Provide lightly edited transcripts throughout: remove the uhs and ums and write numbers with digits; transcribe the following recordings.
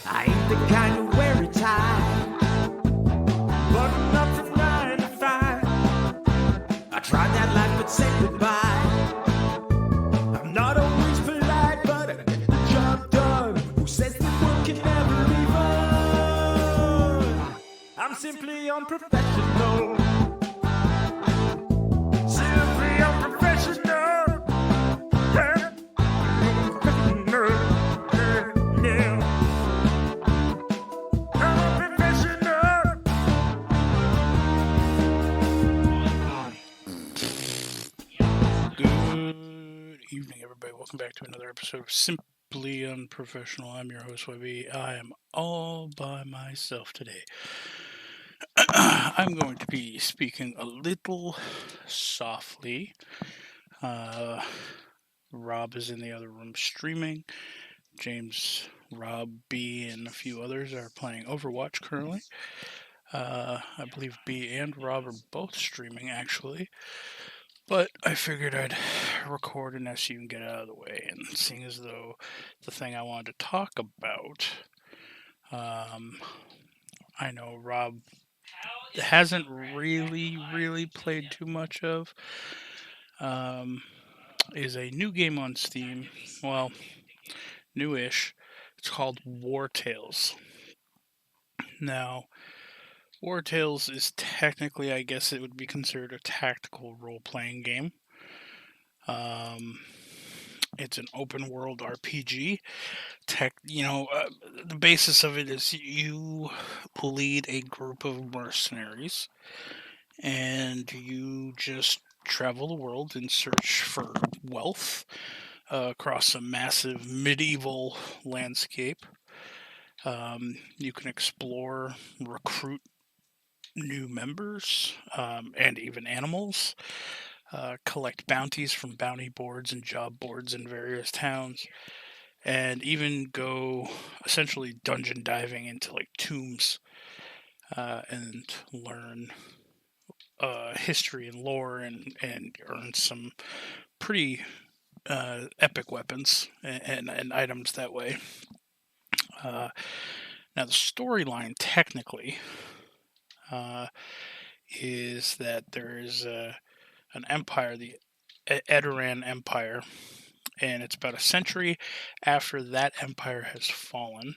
I ain't the kind to wear a tie, button up from 9 to 5. I tried that life but said goodbye. I'm not always polite, but I get the job done. Who says the work can never be fun? I'm simply unprofessional. Simply unprofessional. Yeah. Yeah. I'm unprofessional. Good evening, everybody. Welcome back to another episode of Simply Unprofessional. I'm your host, Webby. I am all by myself today. I'm going to be speaking a little softly. Rob is in the other room streaming. James, Rob, B, and a few others are playing Overwatch currently. I believe B and Rob are both streaming, actually. But I figured I'd record an SU and get it out of the way. And seeing as though the thing I wanted to talk about, I know Rob hasn't really played too much of, is a new game on Steam. Well, newish. It's called Wartales. Now, Wartales is technically, I guess it would be considered a tactical role-playing game. It's an open world RPG. The basis of it is you lead a group of mercenaries, and you just travel the world in search for wealth across a massive medieval landscape. You can explore, recruit new members, and even animals. Collect bounties from bounty boards and job boards in various towns, and even go essentially dungeon diving into like tombs and learn history and lore and earn some pretty epic weapons and items that way. Now, the storyline technically is that there is an empire, the Edoran Empire, and it's about a century after that empire has fallen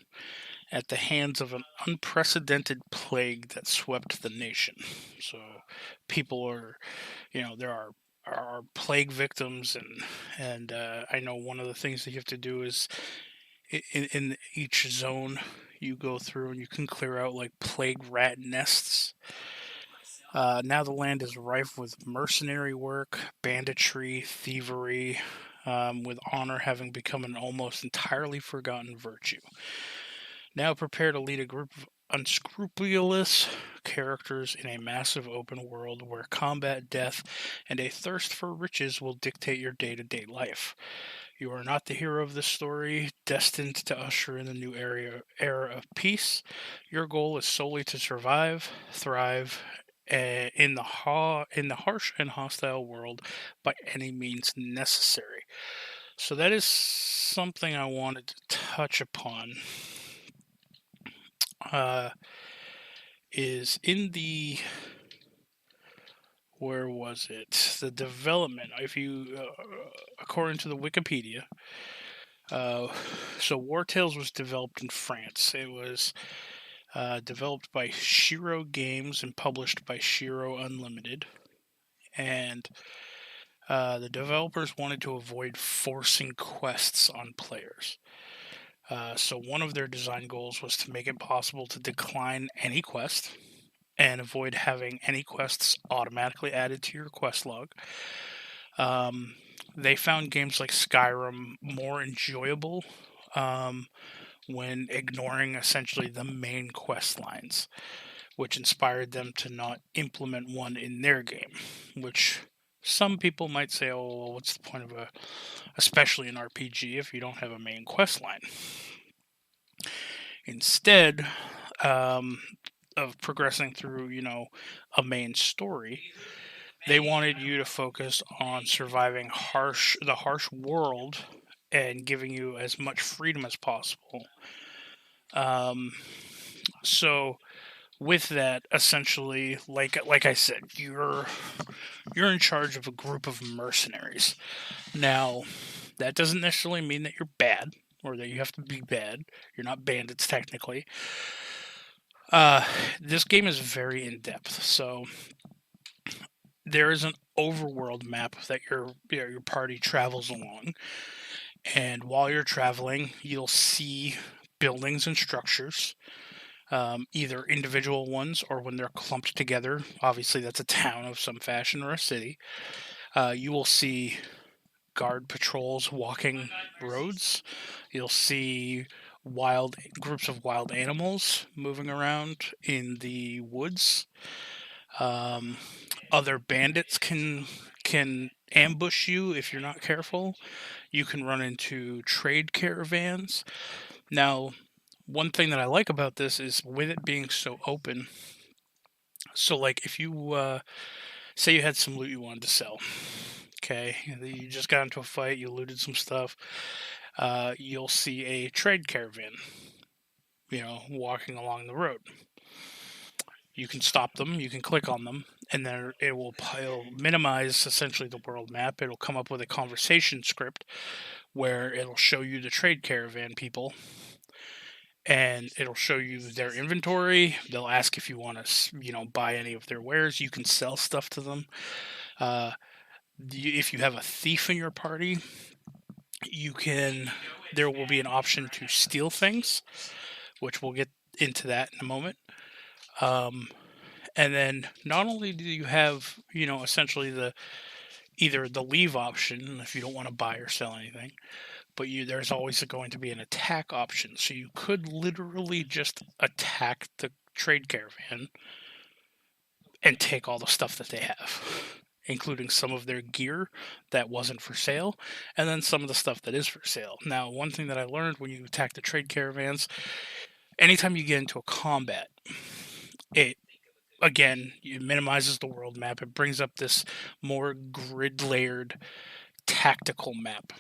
at the hands of an unprecedented plague that swept the nation. So people are, there are plague victims, and I know one of the things that you have to do is in each zone you go through and you can clear out like plague rat nests. Now the land is rife with mercenary work, banditry, thievery, with honor having become an almost entirely forgotten virtue. Now prepare to lead a group of unscrupulous characters in a massive open world where combat, death, and a thirst for riches will dictate your day-to-day life. You are not the hero of this story, destined to usher in the new era of peace. Your goal is solely to survive, thrive, in the harsh and hostile world by any means necessary. So that is something I wanted to touch upon. Is in the where was it? The development. If you, according to the Wikipedia, so Wartales was developed in France. It was developed by Shiro Games and published by Shiro Unlimited. And the developers wanted to avoid forcing quests on players. So one of their design goals was to make it possible to decline any quest and avoid having any quests automatically added to your quest log. They found games like Skyrim more enjoyable when ignoring essentially the main quest lines, which inspired them to not implement one in their game, which some people might say, oh, well, what's the point of especially an RPG, if you don't have a main quest line? Instead of progressing through, a main story, they wanted you to focus on surviving the harsh world and giving you as much freedom as possible. So with that, essentially, like I said, you're in charge of a group of mercenaries. Now, that doesn't necessarily mean that you're bad or that you have to be bad. You're not bandits technically. Uh, this game is very in depth, so there is an overworld map that your party travels along, and while you're traveling, you'll see buildings and structures, either individual ones or when they're clumped together. Obviously, that's a town of some fashion or a city. You will see guard patrols walking roads. You'll see wild groups of wild animals moving around in the woods. Um, Other bandits can ambush you if you're not careful. You can run into trade caravans. Now, one thing that I like about this is with it being so open. So, like, if you say you had some loot you wanted to sell, okay, you just got into a fight, you looted some stuff, you'll see a trade caravan, walking along the road. You can stop them, you can click on them, and then it'll minimize essentially the world map. It'll come up with a conversation script where it'll show you the trade caravan people, and it'll show you their inventory. They'll ask if you want to, buy any of their wares. You can sell stuff to them. Uh, if you have a thief in your party, you can. There will be an option to steal things, which we'll get into that in a moment. Um, and then not only do you have, essentially either the leave option if you don't want to buy or sell anything, but there's always going to be an attack option. So you could literally just attack the trade caravan and take all the stuff that they have, including some of their gear that wasn't for sale, and then some of the stuff that is for sale. Now, one thing that I learned when you attack the trade caravans, anytime you get into a combat, it again it minimizes the world map. It brings up this more grid layered tactical map.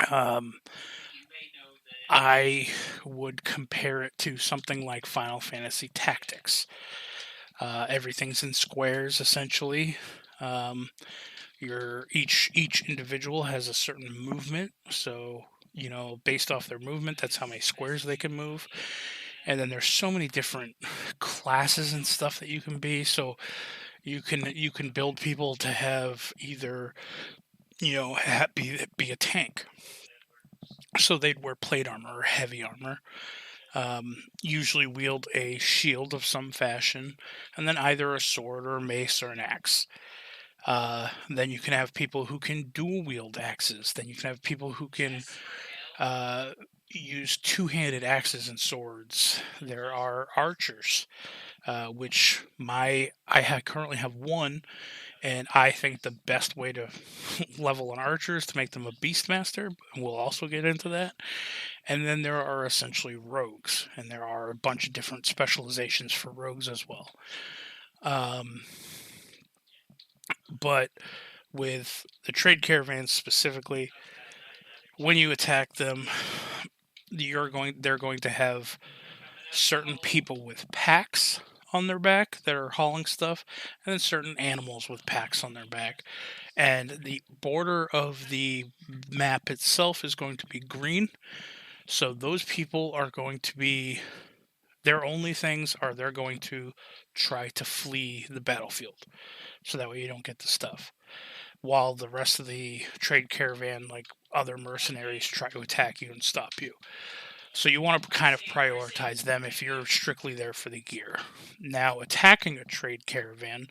Um, I would compare it to something like Final Fantasy Tactics. Everything's in squares essentially. Um, each individual has a certain movement, so based off their movement, that's how many squares they can move. And then there's so many different classes and stuff that you can be. So you can build people to have either be a tank, so they'd wear plate armor or heavy armor. Usually wield a shield of some fashion, and then either a sword or a mace or an axe. Then you can have people who can dual wield axes. Then you can have people who can uh, use two-handed axes and swords. There are archers, which currently have one, and I think the best way to level an archer is to make them a beastmaster. And we'll also get into that. And then there are essentially rogues, and there are a bunch of different specializations for rogues as well. Um, but with the trade caravans specifically, when you attack them, they're going to have certain people with packs on their back that are hauling stuff, and then certain animals with packs on their back. And the border of the map itself is going to be green. So those people are going to be their only things are they're going to try to flee the battlefield. So that way you don't get the stuff. While the rest of the trade caravan, like other mercenaries, try to attack you and stop you. So you want to kind of prioritize them if you're strictly there for the gear. Now, attacking a trade caravan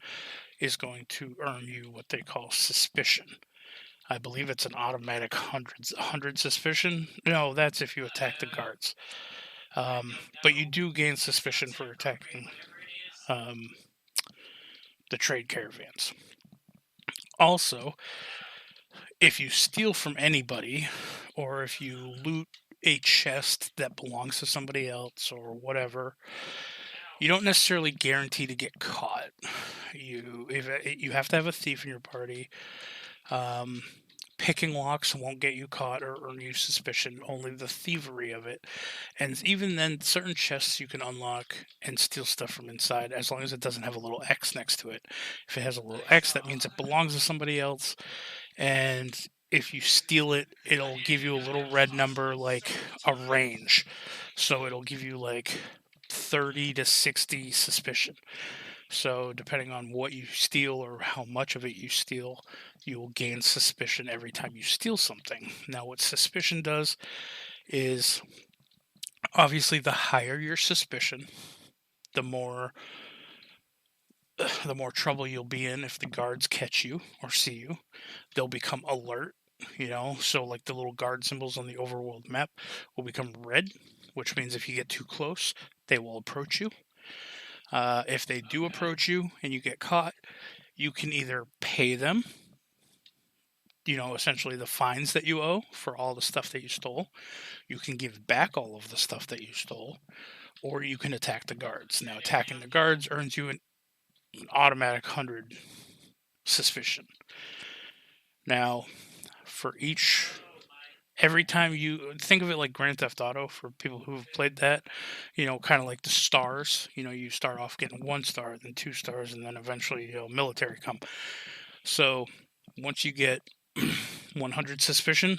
is going to earn you what they call suspicion. I believe it's an automatic 100 suspicion. No, that's if you attack the guards. But you do gain suspicion for attacking um, the trade caravans. Also, if you steal from anybody, or if you loot a chest that belongs to somebody else or whatever, you don't necessarily guarantee to get caught. You have to have a thief in your party. Um, Picking locks won't get you caught or earn you suspicion, only the thievery of it. And even then, certain chests you can unlock and steal stuff from inside as long as it doesn't have a little X next to it. If it has a little X, that means it belongs to somebody else. And if you steal it, it'll give you a little red number, like a range. So it'll give you like 30 to 60 suspicion. So, depending on what you steal or how much of it you steal, you will gain suspicion every time you steal something. Now, what suspicion does is obviously the higher your suspicion, the more the more trouble you'll be in if the guards catch you or see you. They'll become alert, so like the little guard symbols on the overworld map will become red, which means if you get too close, they will approach you. If they do approach you and you get caught, you can either pay them, essentially the fines that you owe for all the stuff that you stole. You can give back all of the stuff that you stole, or you can attack the guards. Now, attacking the guards earns you an automatic 100 suspicion. Now, for every time you think of it like Grand Theft Auto for people who have played that, kind of like the stars. You start off getting 1 star, then 2 stars, and then eventually military come. So once you get 100 suspicion,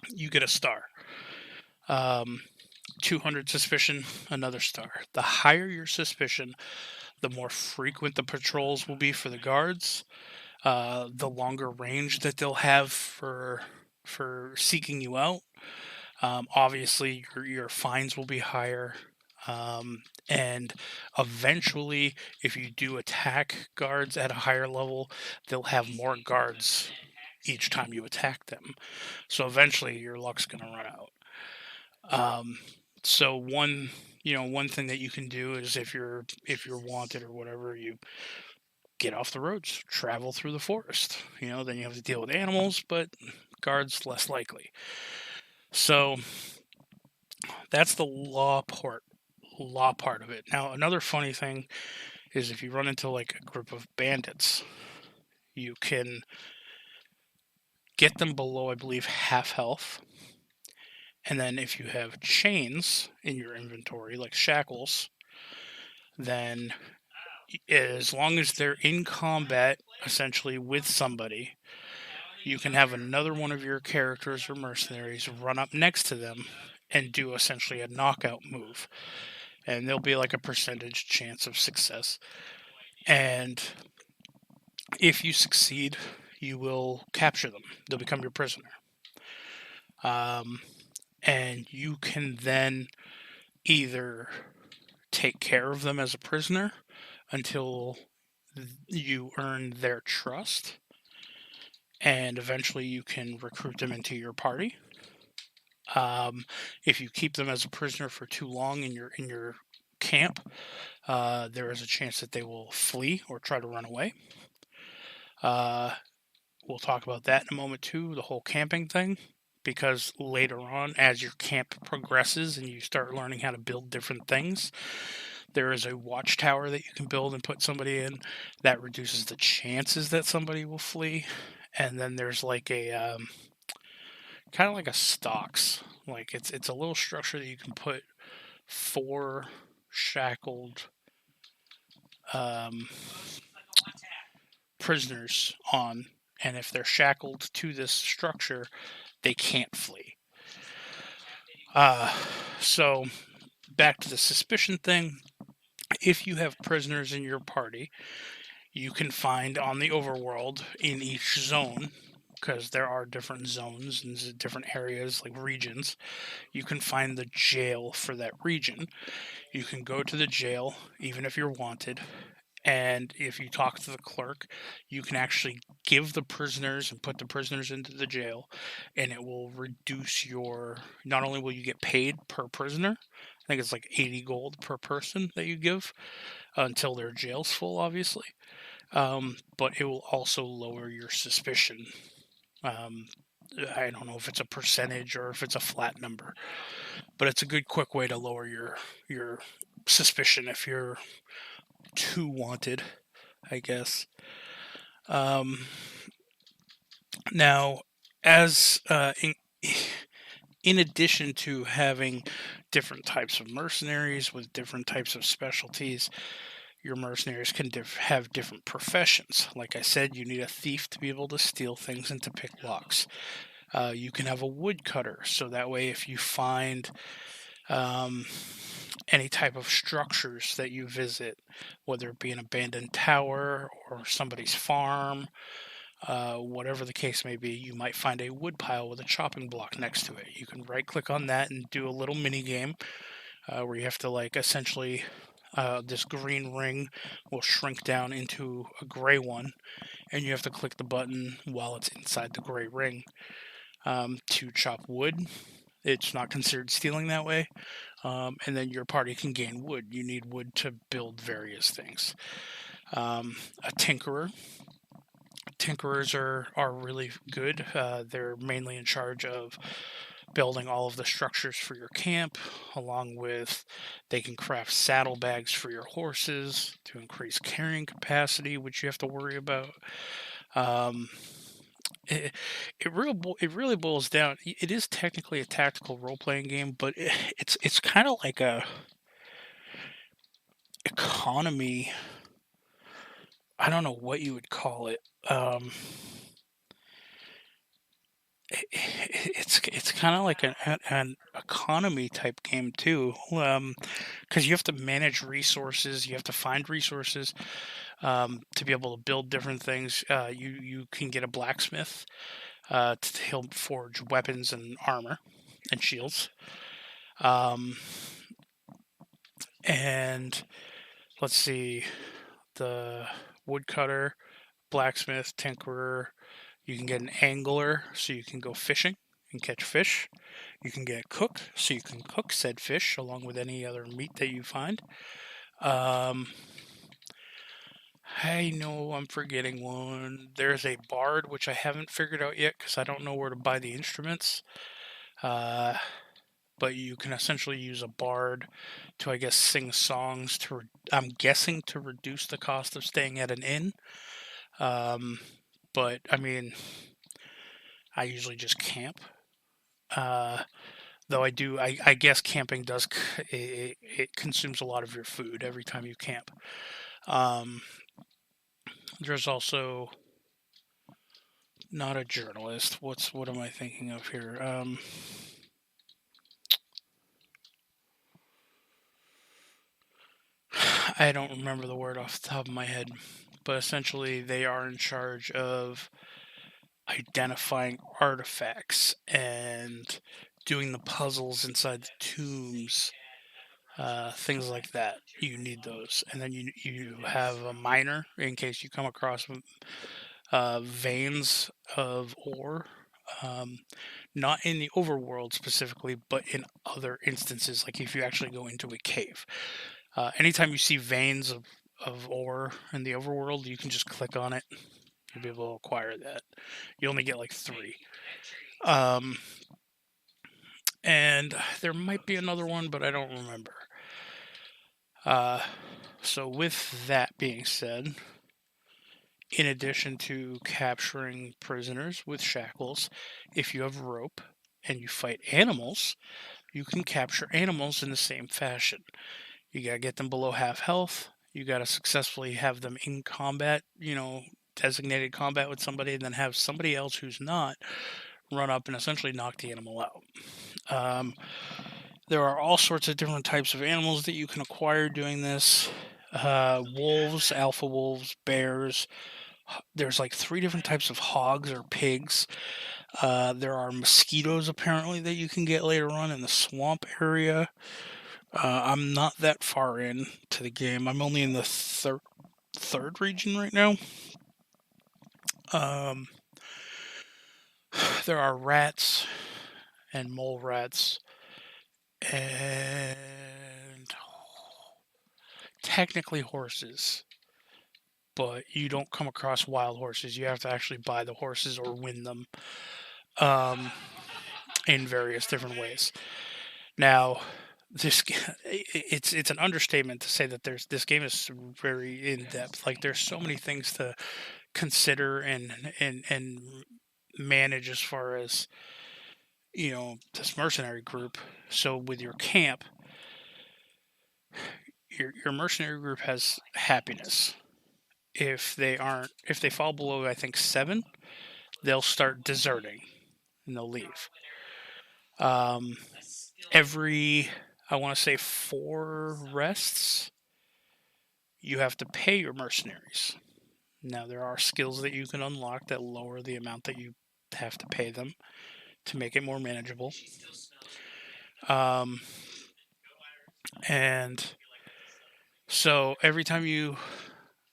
you get a star. 200 suspicion, another star. The higher your suspicion, the more frequent the patrols will be for the guards. The longer range that they'll have for seeking you out. Obviously, your fines will be higher. And eventually, if you do attack guards at a higher level, they'll have more guards each time you attack them. So eventually, your luck's going to run out. So one thing that you can do is if you're wanted or whatever, you get off the roads, travel through the forest. Then you have to deal with animals, but guards less likely. So that's the law part of it. Now, another funny thing is if you run into like a group of bandits, you can get them below, I believe, half health. And then if you have chains in your inventory, like shackles, then as long as they're in combat, essentially with somebody, you can have another one of your characters or mercenaries run up next to them and do essentially a knockout move. And there'll be like a percentage chance of success. And if you succeed, you will capture them. They'll become your prisoner. And you can then either take care of them as a prisoner until you earn their trust, and eventually you can recruit them into your party. If you keep them as a prisoner for too long in your camp, there is a chance that they will flee or try to run away. We'll talk about that in a moment too, the whole camping thing, because later on, as your camp progresses and you start learning how to build different things, there is a watchtower that you can build and put somebody in that reduces the chances that somebody will flee. And then there's like a kind of like a stocks, like it's a little structure that you can put 4 shackled prisoners on, and if they're shackled to this structure, they can't flee. So back to the suspicion thing. If you have prisoners in your party, you can find on the overworld in each zone, because there are different zones and different areas, like regions, you can find the jail for that region. You can go to the jail, even if you're wanted, and if you talk to the clerk, you can actually give the prisoners and put the prisoners into the jail, and it will reduce not only will you get paid per prisoner, I think it's like 80 gold per person that you give until their jail's full, obviously, but it will also lower your suspicion. I don't know if it's a percentage or if it's a flat number, but it's a good quick way to lower your suspicion if you're too wanted, I guess. Now, as in addition to having different types of mercenaries with different types of specialties, your mercenaries can have different professions. Like I said, you need a thief to be able to steal things and to pick locks. You can have a woodcutter, so that way if you find um, any type of structures that you visit, whether it be an abandoned tower or somebody's farm, whatever the case may be, you might find a wood pile with a chopping block next to it. You can right click on that and do a little mini game where you have to like essentially this green ring will shrink down into a gray one, and you have to click the button while it's inside the gray ring to chop wood. It's not considered stealing that way. And then your party can gain wood. You need wood to build various things. A tinkerer. Tinkerers are really good. They're mainly in charge of building all of the structures for your camp, along with they can craft saddlebags for your horses to increase carrying capacity, which you have to worry about. Um, it really boils down. It is technically a tactical role playing game, but it's kind of like a economy. I don't know what you would call it. It's kind of like an economy type game too, because you have to manage resources, you have to find resources to be able to build different things. You can get a blacksmith to help forge weapons and armor and shields. Um, and let's see, the woodcutter, blacksmith, tinkerer. You can get an angler, so you can go fishing and catch fish. You can get a cook, so you can cook said fish along with any other meat that you find. Um, I know I'm forgetting one. There's a bard, which I haven't figured out yet because I don't know where to buy the instruments. Uh, but you can essentially use a bard to, I guess, sing songs to, I'm guessing, to reduce the cost of staying at an inn. Um, but I mean, I usually just camp. Uh, though I guess camping does, it consumes a lot of your food every time you camp. Um, there's also not a journalist. What am I thinking of here? I don't remember the word off the top of my head, but essentially they are in charge of identifying artifacts and doing the puzzles inside the tombs, things like that. You need those, and then you have a miner in case you come across veins of ore. Um, Not in the overworld specifically, but in other instances, like if you actually go into a cave. Anytime you see veins of ore in the overworld, you can just click on it. You'll be able to acquire that. You only get like 3. Um, and there might be another one, but I don't remember. Uh, so, with that being said, in addition to capturing prisoners with shackles, if you have rope and you fight animals, you can capture animals in the same fashion. You gotta get them below half health. You gotta successfully have them in combat, designated combat with somebody, and then have somebody else who's not run up and essentially knock the animal out. Um, there are all sorts of different types of animals that you can acquire doing this. Wolves, alpha wolves, bears. There's like 3 different types of hogs or pigs. There are mosquitoes apparently that you can get later on in the swamp area. I'm not that far in to the game. I'm only in the third region right now. Um, there are rats and mole rats and technically horses, but you don't come across wild horses. You have to actually buy the horses or win them um, in various different ways. Now, it's an understatement to say that this game is very in depth. Like there's so many things to consider and manage as far as this mercenary group. So with your camp, your mercenary group has happiness. If they fall below, I think 7, they'll start deserting and they'll leave. Um, every, I want to say 4 rests, you have to pay your mercenaries. Now there are skills that you can unlock that lower the amount that you have to pay them to make it more manageable. Um, and so every time you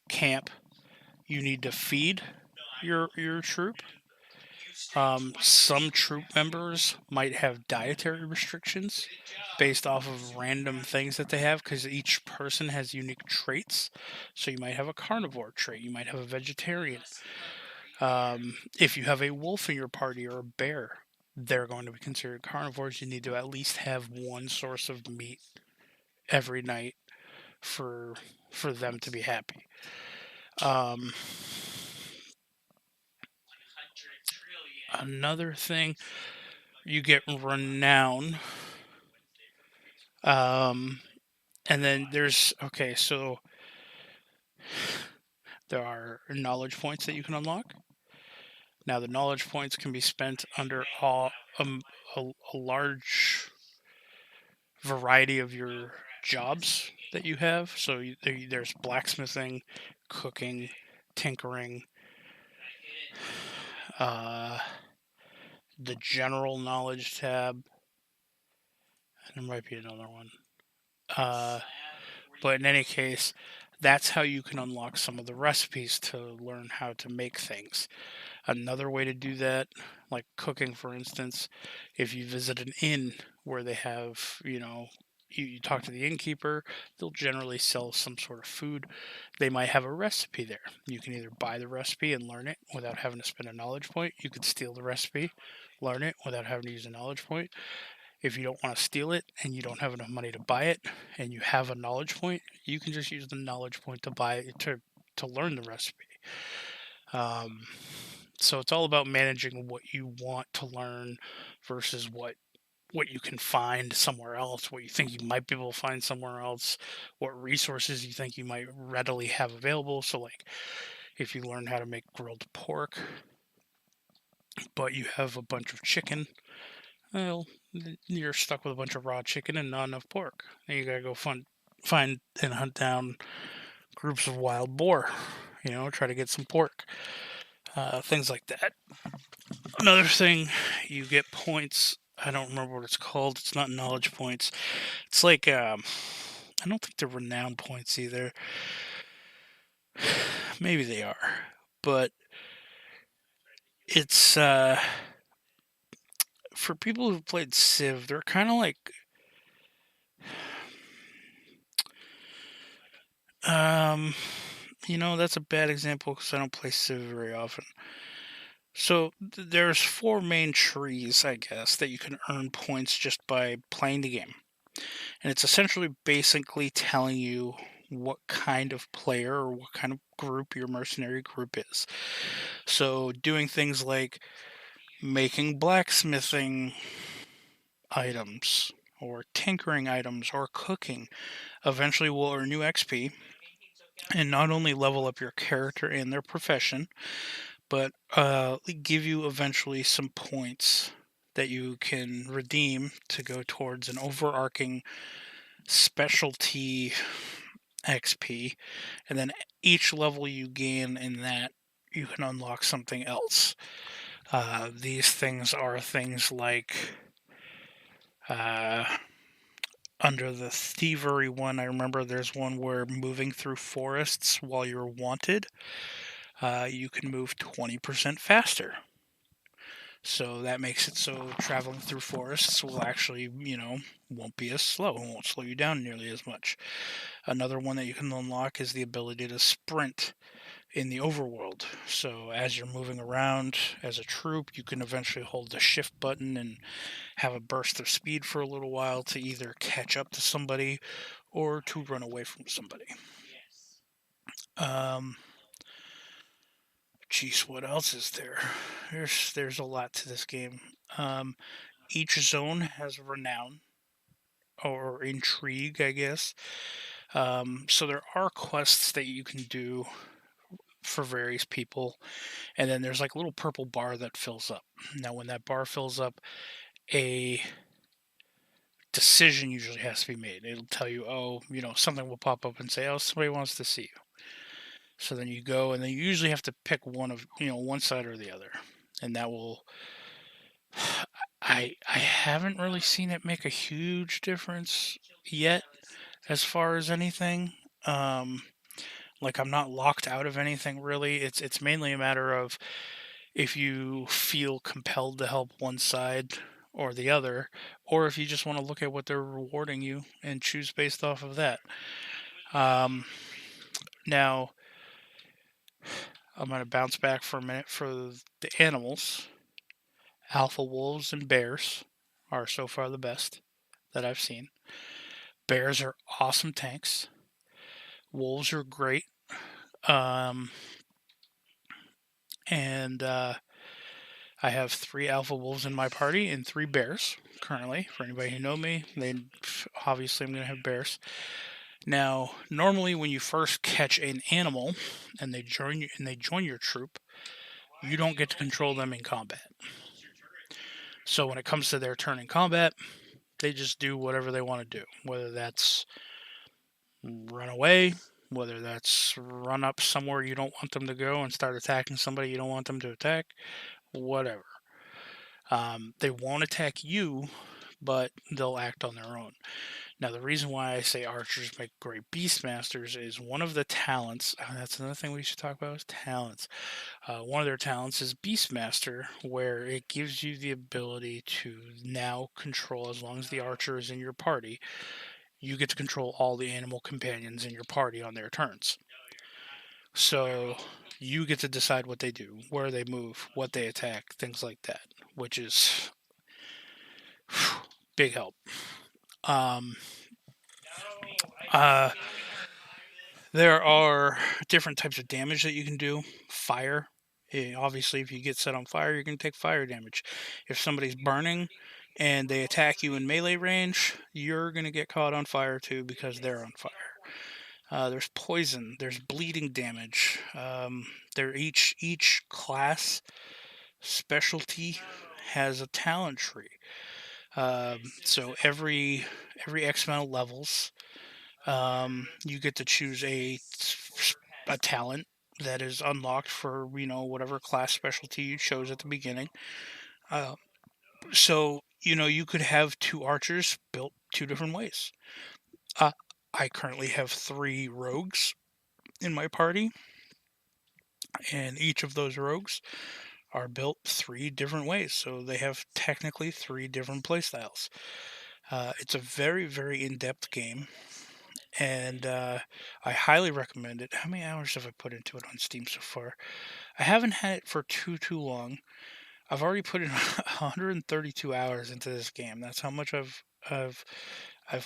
camp, you need to feed your troop. Some troop members might have dietary restrictions based off of random things that they have because each person has unique traits. So you might have a carnivore trait, you might have a vegetarian. If you have a wolf in your party or a bear, they're going to be considered carnivores. You need to at least have one source of meat every night for them to be happy. Um, Another thing, you get renown. And then so there are knowledge points that you can unlock. Now the knowledge points can be spent under a large variety of your jobs that you have. So there's blacksmithing, cooking, tinkering, uh, the general knowledge tab. There might be another one. But in any case, that's how you can unlock some of the recipes to learn how to make things. Another way to do that, like cooking, for instance, if you visit an inn where they have, you talk to the innkeeper, they'll generally sell some sort of food. They might have a recipe there. You can either buy the recipe and learn it without having to spend a knowledge point. You could steal the recipe, learn it without having to use a knowledge point. If you don't want to steal it and you don't have enough money to buy it and you have a knowledge point, you can just use the knowledge point to buy it to learn the recipe. So it's all about managing what you want to learn versus what you can find somewhere else, what you think you might be able to find somewhere else, what resources you think you might readily have available. So like if you learn how to make grilled pork, but you have a bunch of chicken, well, you're stuck with a bunch of raw chicken and not enough pork. Then you gotta go find and hunt down groups of wild boar. Try to get some pork. Things like that. Another thing, you get points. I don't remember what it's called. It's not knowledge points. It's like I don't think they're renown points either. Maybe they are, but it's for people who've played Civ. They're kind of like that's a bad example because I don't play Civ very often. So there's 4 main trees, I guess, that you can earn points just by playing the game. And it's essentially basically telling you what kind of player or what kind of group your mercenary group is. So doing things like making blacksmithing items or tinkering items or cooking eventually will earn you XP and not only level up your character and their profession, but give you eventually some points that you can redeem to go towards an overarching specialty XP. And then each level you gain in that, you can unlock something else. These things are things like under the thievery one, I remember there's one where moving through forests while you're wanted, you can move 20% faster. So that makes it so traveling through forests will actually, won't be as slow. It won't slow you down nearly as much. Another one that you can unlock is the ability to sprint in the overworld. So as you're moving around as a troop, you can eventually hold the shift button and have a burst of speed for a little while to either catch up to somebody or to run away from somebody. Um, Geez, what else is there? There's a lot to this game. Um, each zone has renown or intrigue, I guess. So there are quests that you can do for various people, and then there's like a little purple bar that fills up. Now, when that bar fills up, a decision usually has to be made. It'll tell you, oh, something will pop up and say, oh, somebody wants to see you. So then you go, and then you usually have to pick one side or the other, and that will. I haven't really seen it make a huge difference yet as far as anything. Um, like I'm not locked out of anything really. It's mainly a matter of if you feel compelled to help one side or the other, or if you just want to look at what they're rewarding you and choose based off of that. Um, Now, I'm going to bounce back for a minute for the animals. Alpha wolves and bears are so far the best that I've seen. Bears are awesome tanks. Wolves are great. Um, and I have 3 alpha wolves in my party and 3 bears currently. For anybody who know me, they obviously I'm going to have bears. Now, normally when you first catch an animal and they join your troop, you don't get to control them in combat. So when it comes to their turn in combat, they just do whatever they want to do, whether that's run away, whether that's run up somewhere you don't want them to go and start attacking somebody you don't want them to attack, whatever. They won't attack you, but they'll act on their own. Now, the reason why I say archers make great beastmasters is one of the talents. That's another thing we should talk about is talents. One of their talents is beastmaster, where it gives you the ability to now control, as long as the archer is in your party, you get to control all the animal companions in your party on their turns. So you get to decide what they do, where they move, what they attack, things like that, which is big help. Um, uh, there are different types of damage that you can do. Fire. Obviously, if you get set on fire, you're going to take fire damage. If somebody's burning and they attack you in melee range, you're going to get caught on fire too because they're on fire. There's poison. There's bleeding damage. Each class specialty has a talent tree. So every X amount of levels, you get to choose a talent that is unlocked for whatever class specialty you chose at the beginning. So you could have 2 archers built 2 different ways. I currently have 3 rogues in my party, and each of those rogues are built 3 different ways. So they have technically 3 different playstyles. It's a very, very in-depth game, and I highly recommend it. How many hours have I put into it on Steam so far? I haven't had it for too long. I've already put in 132 hours into this game. That's how much I've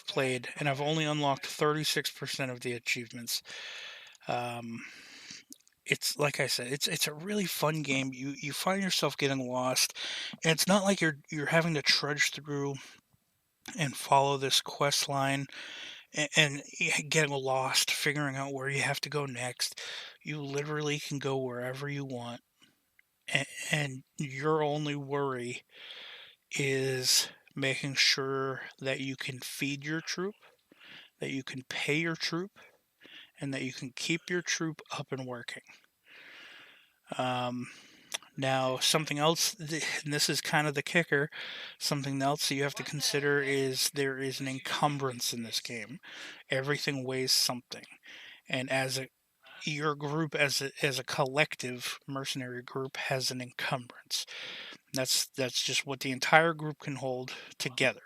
played, and I've only unlocked 36% of the achievements. Um, it's like I said, it's a really fun game. You find yourself getting lost, and it's not like you're having to trudge through and follow this quest line and getting lost, figuring out where you have to go next. You literally can go wherever you want, and your only worry is making sure that you can feed your troop, that you can pay your troop, and that you can keep your troop up and working. Um, Now, something else, and this is kind of the kicker, something else that you have to consider is there is an encumbrance in this game. Everything weighs something, and your group as a collective mercenary group has an encumbrance. That's just what the entire group can hold together.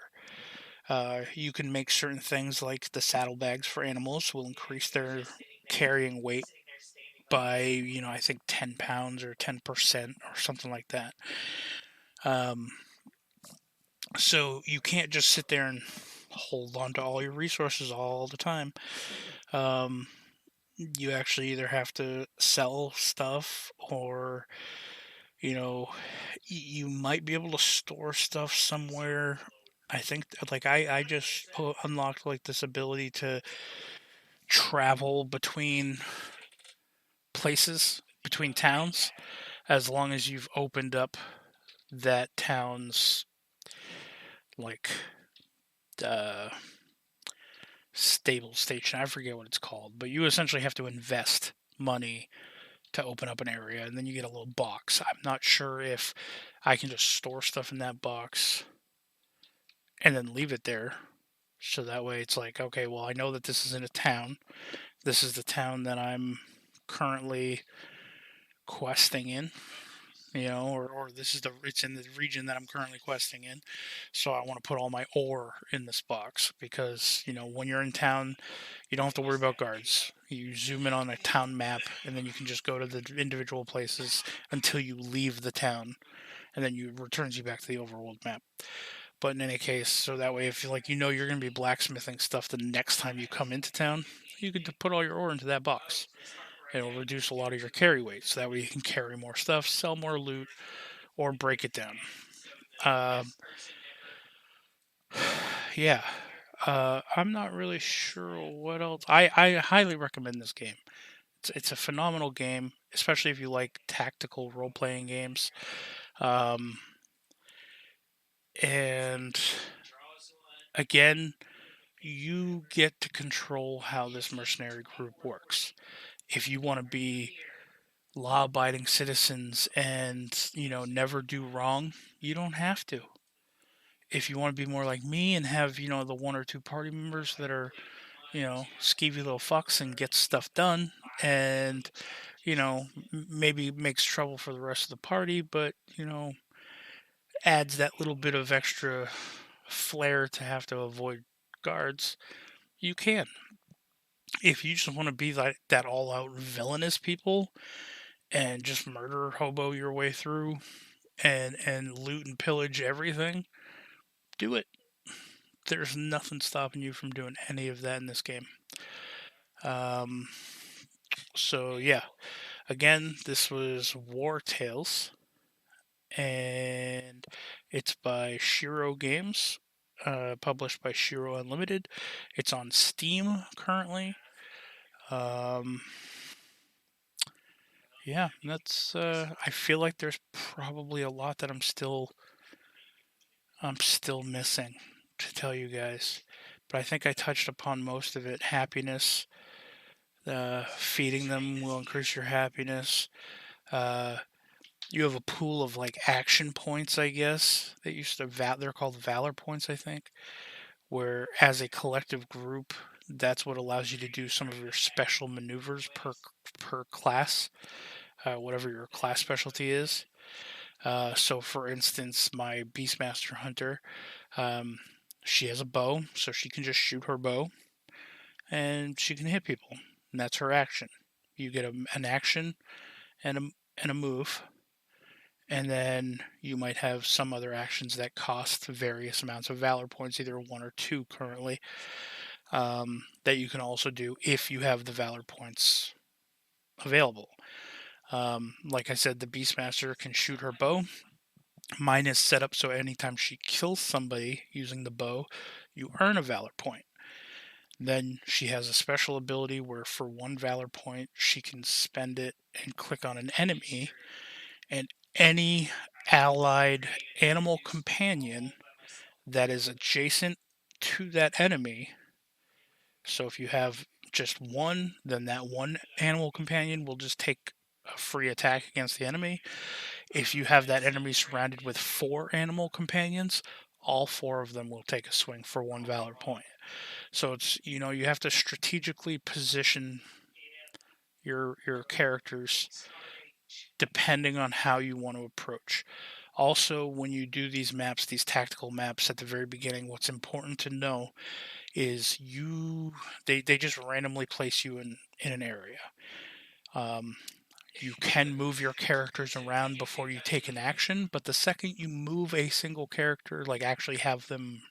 You can make certain things like the saddlebags for animals will increase their carrying weight by I think 10 pounds or 10% or something like that. Um, so you can't just sit there and hold on to all your resources all the time. Um, You actually either have to sell stuff or, you know, you might be able to store stuff somewhere. I think like I just unlocked like this ability to travel between places, between towns, as long as you've opened up that town's like uh stable station. I forget what it's called, but you essentially have to invest money to open up an area, and then you get a little box. I'm not sure if I can just store stuff in that box and then leave it there. So that way it's like, okay, well, I know that this is in a town. This is the town that I'm currently questing in, or this is it's in the region that I'm currently questing in. So I want to put all my ore in this box because, when you're in town, you don't have to worry about guards. You zoom in on a town map and then you can just go to the individual places until you leave the town and then you returns you back to the overworld map. But in any case, so that way if you're going to be blacksmithing stuff the next time you come into town, you could put all your ore into that box. It'll reduce a lot of your carry weight, so that way you can carry more stuff, sell more loot, or break it down. Uh, yeah, I'm not really sure what else. I highly recommend this game. It's a phenomenal game, especially if you like tactical role playing games. Um, and again, you get to control how this mercenary group works. If you want to be law abiding citizens and, never do wrong, you don't have to. If you want to be more like me and have, the one or two party members that are, skeevy little fucks and get stuff done and, maybe makes trouble for the rest of the party, but, adds that little bit of extra flair to have to avoid guards, you can. If you just want to be like that all out villainous people and just murder hobo your way through and loot and pillage everything, do it. There's nothing stopping you from doing any of that in this game. Um, so yeah, again, this was Wartales, and it's by Shiro Games, published by Shiro Unlimited. It's on Steam currently. Um, yeah, that's. I feel like there's probably a lot that I'm still missing to tell you guys, but I think I touched upon most of it. Happiness, feeding them will increase your happiness. Uh, you have a pool of like action points, I guess. They used to they're called valor points, I think. Where as a collective group, that's what allows you to do some of your special maneuvers per class, whatever your class specialty is. So, for instance, my Beastmaster Hunter, um, she has a bow, so she can just shoot her bow, and she can hit people. And that's her action. You get an action and a move, and then you might have some other actions that cost various amounts of valor points, either one or two currently, that you can also do if you have the valor points available. Like I said, the Beastmaster can shoot her bow. Mine is set up so anytime she kills somebody using the bow, you earn a valor point. Then she has a special ability where for one valor point, she can spend it and click on an enemy, and any allied animal companion that is adjacent to that enemy. So if you have just one, then that one animal companion will just take a free attack against the enemy. If you have that enemy surrounded with four animal companions, all four of them will take a swing for one valor point. So it's you have to strategically position your characters depending on how you want to approach. Also, when you do these maps, these tactical maps at the very beginning, what's important to know is they just randomly place you in an area. Um, you can move your characters around before you take an action, but the second you move a single character, like actually have them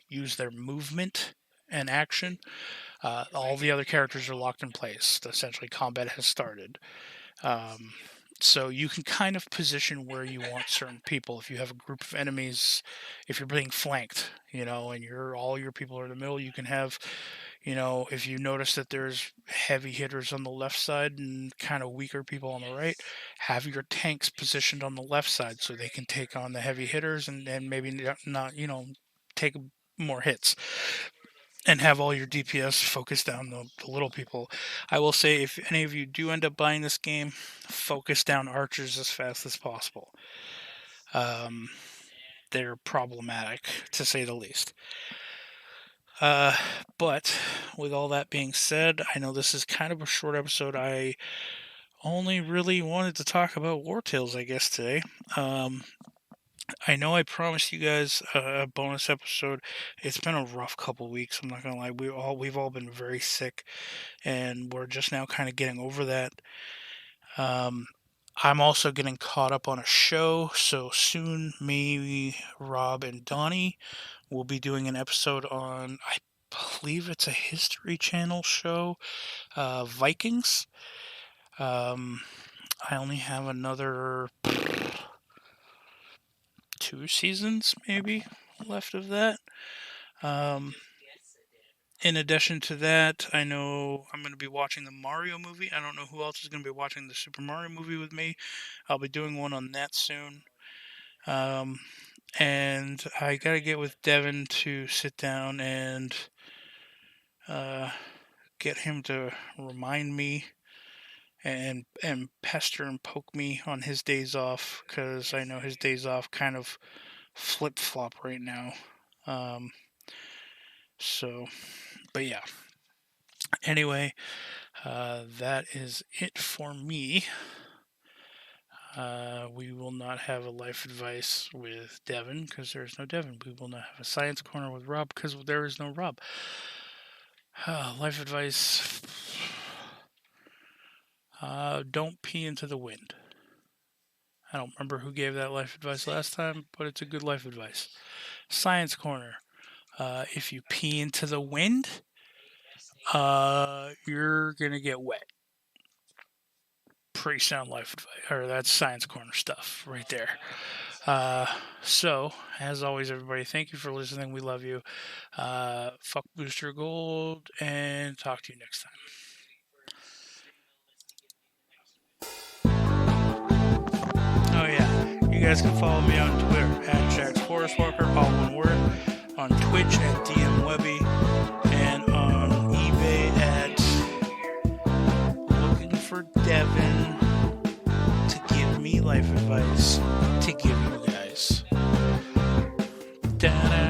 use their movement and action. All the other characters are locked in place. Essentially, combat has started. Um, so you can kind of position where you want certain people. If you have a group of enemies, if you're being flanked, and all your people are in the middle, you can have, if you notice that there's heavy hitters on the left side and kind of weaker people on the right, have your tanks positioned on the left side so they can take on the heavy hitters and maybe not, take more hits, and have all your DPS focused down the little people. I will say, if any of you do end up buying this game, focus down archers as fast as possible. They're problematic, to say the least. But with all that being said, I know this is kind of a short episode. I only really wanted to talk about Wartales, I guess, today. I know I promised you guys a bonus episode. It's been a rough couple weeks. I'm not gonna lie. We've all been very sick, and we're just now kind of getting over that. I'm also getting caught up on a show, so soon me, Rob, and Donnie will be doing an episode on, I believe it's a History Channel show, Vikings. I only have another 2 seasons, maybe, left of that. In addition to that, I know I'm going to be watching the Mario movie. I don't know who else is going to be watching the Super Mario movie with me. I'll be doing one on that soon. And I got to get with Devin to sit down and get him to remind me and pester and poke me on his days off, because I know his days off kind of flip-flop right now. But yeah. Anyway, that is it for me. We will not have a life advice with Devin because there's no Devin. We will not have a science corner with Rob because there is no Rob. Life advice: don't pee into the wind. I don't remember who gave that life advice last time, but it's a good life advice. Science corner: if you pee into the wind, you're gonna get wet. Pretty sound life advice, or that's science corner stuff right there. So, as always, everybody, thank you for listening. We love you. Fuck Booster Gold, and talk to you next time. Oh yeah, you guys can follow me on Twitter at Jack's Forest Walker, all one word. On Twitch at DM Webby, and on eBay at looking for Devin to give me life advice to give you guys. Da-da.